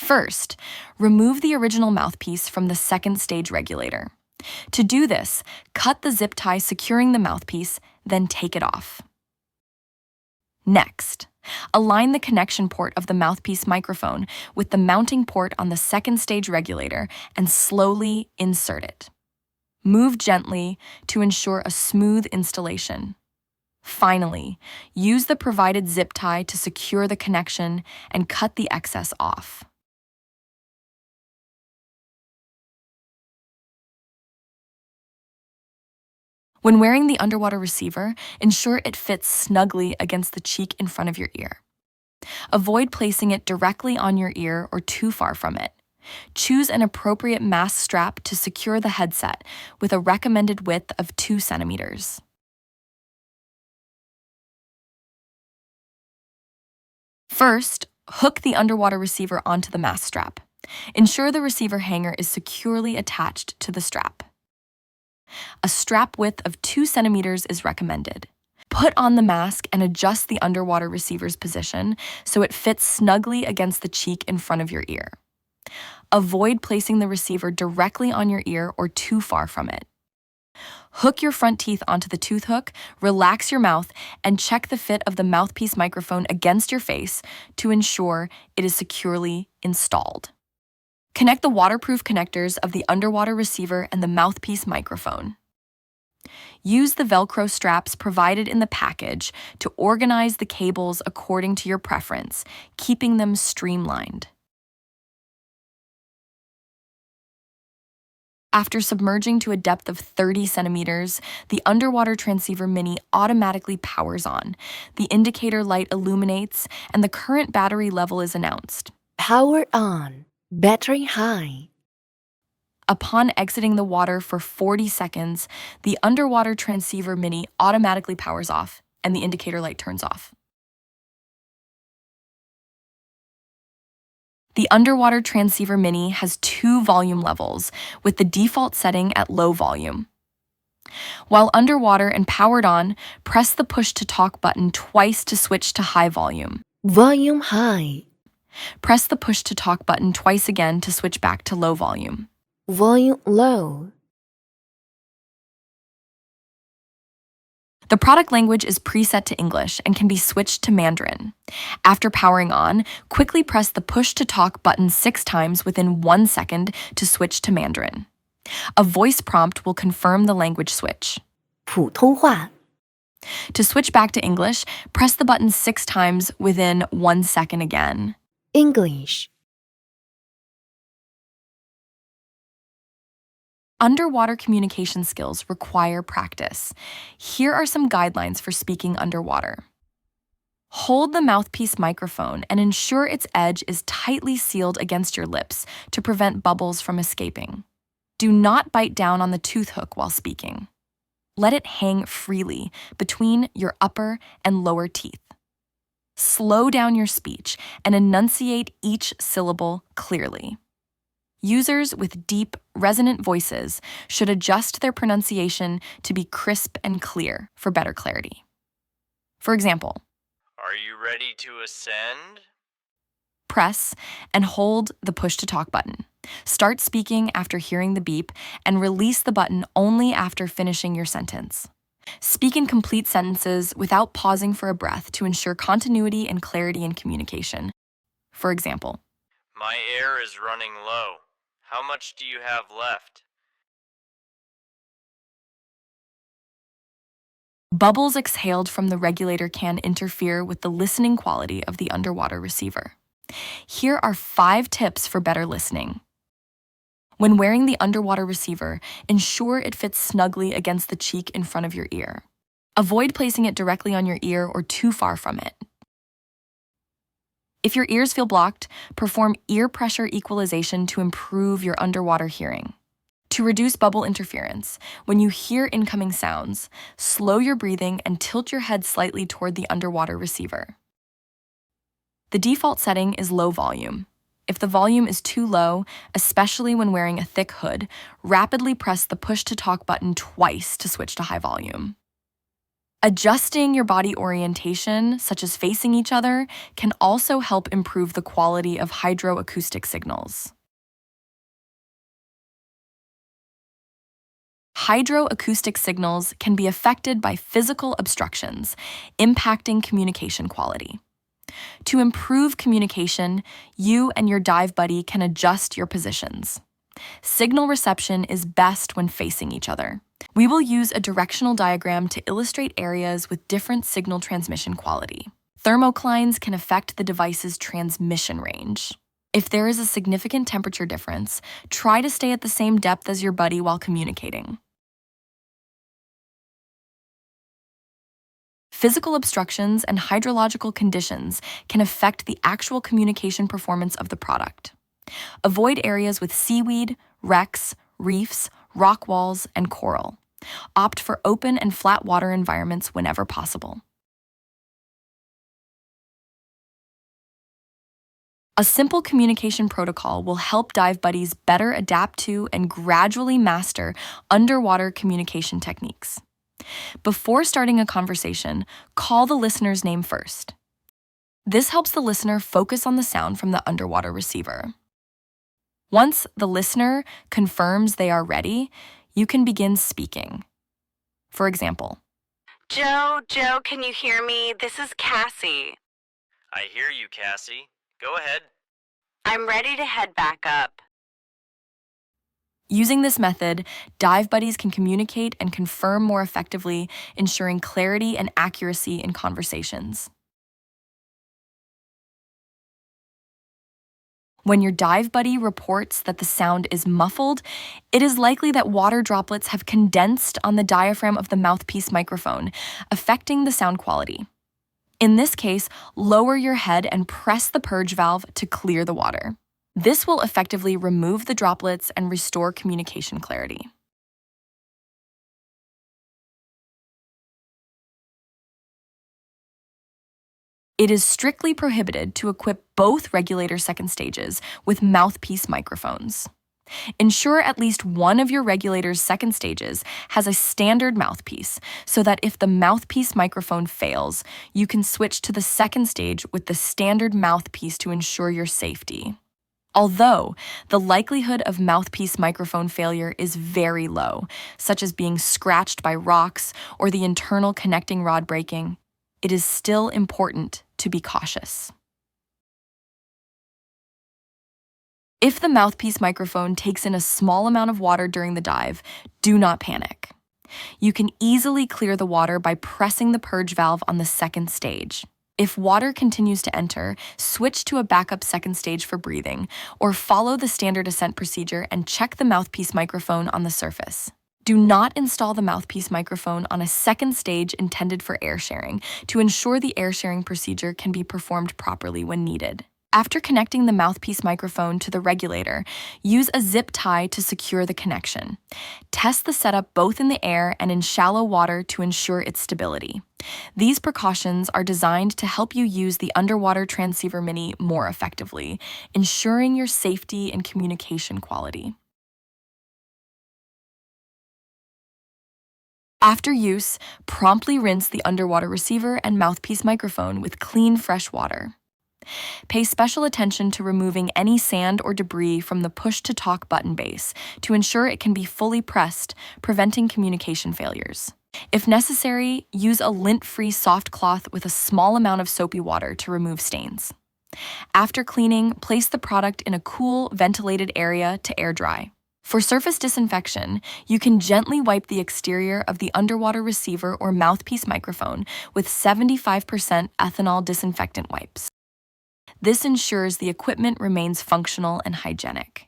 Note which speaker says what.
Speaker 1: First, remove the original mouthpiece from the second stage regulator. To do this, cut the zip tie securing the mouthpiece, then take it off. Next, align the connection port of the mouthpiece microphone with the mounting port on the second stage regulator and slowly insert it. Move gently to ensure a smooth installation. Finally, use the provided zip tie to secure the connection and cut the excess off. When wearing the underwater receiver, ensure it fits snugly against the cheek in front of your ear. Avoid placing it directly on your ear or too far from it. Choose an appropriate mask strap to secure the headset with a recommended width of 2 centimeters. First, hook the underwater receiver onto the mask strap. Ensure the receiver hanger is securely attached to the strap. A strap width of 2 centimeters is recommended. Put on the mask and adjust the underwater receiver's position so it fits snugly against the cheek in front of your ear. Avoid placing the receiver directly on your ear or too far from it. Hook your front teeth onto the tooth hook, relax your mouth, and check the fit of the mouthpiece microphone against your face to ensure it is securely installed. Connect the waterproof connectors of the underwater receiver and the mouthpiece microphone. Use the Velcro straps provided in the package to organize the cables according to your preference, keeping them streamlined. After submerging to a depth of 30 centimeters, the Underwater Transceiver Mini automatically powers on. The indicator light illuminates, and the current battery level is announced.
Speaker 2: Power on. Battery high.
Speaker 1: Upon exiting the water for 40 seconds, the Underwater Transceiver Mini automatically powers off, and the indicator light turns off. The Underwater Transceiver Mini has 2 volume levels, with the default setting at low volume. While underwater and powered on, press the push-to-talk button twice to switch to high volume.
Speaker 2: Volume high.
Speaker 1: Press the push-to-talk button twice again to switch back to low volume.
Speaker 2: Volume low.
Speaker 1: The product language is preset to English and can be switched to Mandarin. After powering on, quickly press the push-to-talk button 6 times within 1 second to switch to Mandarin. A voice prompt will confirm the language switch.
Speaker 2: 普通话.
Speaker 1: To switch back to English, press the button 6 times within 1 second again.
Speaker 2: English.
Speaker 1: Underwater communication skills require practice. Here are some guidelines for speaking underwater. Hold the mouthpiece microphone and ensure its edge is tightly sealed against your lips to prevent bubbles from escaping. Do not bite down on the tooth hook while speaking. Let it hang freely between your upper and lower teeth. Slow down your speech and enunciate each syllable clearly. Users with deep, resonant voices should adjust their pronunciation to be crisp and clear for better clarity. For example,
Speaker 3: "Are you ready to ascend?"
Speaker 1: Press and hold the push-to-talk button. Start speaking after hearing the beep and release the button only after finishing your sentence. Speak in complete sentences without pausing for a breath to ensure continuity and clarity in communication. For example,
Speaker 3: "My air is running low. How much do you have left?"
Speaker 1: Bubbles exhaled from the regulator can interfere with the listening quality of the underwater receiver. Here are 5 tips for better listening. When wearing the underwater receiver, ensure it fits snugly against the cheek in front of your ear. Avoid placing it directly on your ear or too far from it. If your ears feel blocked, perform ear pressure equalization to improve your underwater hearing. To reduce bubble interference, when you hear incoming sounds, slow your breathing and tilt your head slightly toward the underwater receiver. The default setting is low volume. If the volume is too low, especially when wearing a thick hood, rapidly press the push-to-talk button twice to switch to high volume. Adjusting your body orientation, such as facing each other, can also help improve the quality of hydroacoustic signals. Hydroacoustic signals can be affected by physical obstructions, impacting communication quality. To improve communication, you and your dive buddy can adjust your positions. Signal reception is best when facing each other. We will use a directional diagram to illustrate areas with different signal transmission quality. Thermoclines can affect the device's transmission range. If there is a significant temperature difference, try to stay at the same depth as your buddy while communicating. Physical obstructions and hydrological conditions can affect the actual communication performance of the product. Avoid areas with seaweed, wrecks, reefs, rock walls, and coral. Opt for open and flat water environments whenever possible. A simple communication protocol will help dive buddies better adapt to and gradually master underwater communication techniques. Before starting a conversation, call the listener's name first. This helps the listener focus on the sound from the underwater receiver. Once the listener confirms they are ready, you can begin speaking. For example,
Speaker 4: Joe, can you hear me? This is Cassie.
Speaker 3: I hear you, Cassie. Go ahead.
Speaker 4: I'm ready to head back up.
Speaker 1: Using this method, dive buddies can communicate and confirm more effectively, ensuring clarity and accuracy in conversations. When your dive buddy reports that the sound is muffled, it is likely that water droplets have condensed on the diaphragm of the mouthpiece microphone, affecting the sound quality. In this case, lower your head and press the purge valve to clear the water. This will effectively remove the droplets and restore communication clarity. It is strictly prohibited to equip both regulator second stages with mouthpiece microphones. Ensure at least one of your regulator's second stages has a standard mouthpiece so that if the mouthpiece microphone fails, you can switch to the second stage with the standard mouthpiece to ensure your safety. Although the likelihood of mouthpiece microphone failure is very low, such as being scratched by rocks or the internal connecting rod breaking, it is still important to be cautious. If the mouthpiece microphone takes in a small amount of water during the dive, do not panic. You can easily clear the water by pressing the purge valve on the second stage. If water continues to enter, switch to a backup second stage for breathing, or follow the standard ascent procedure and check the mouthpiece microphone on the surface. Do not install the mouthpiece microphone on a second stage intended for air sharing to ensure the air sharing procedure can be performed properly when needed. After connecting the mouthpiece microphone to the regulator, use a zip tie to secure the connection. Test the setup both in the air and in shallow water to ensure its stability. These precautions are designed to help you use the Underwater Transceiver Mini more effectively, ensuring your safety and communication quality. After use, promptly rinse the underwater receiver and mouthpiece microphone with clean, fresh water. Pay special attention to removing any sand or debris from the push-to-talk button base to ensure it can be fully pressed, preventing communication failures. If necessary, use a lint-free soft cloth with a small amount of soapy water to remove stains. After cleaning, place the product in a cool, ventilated area to air dry. For surface disinfection, you can gently wipe the exterior of the underwater receiver or mouthpiece microphone with 75% ethanol disinfectant wipes. This ensures the equipment remains functional and hygienic.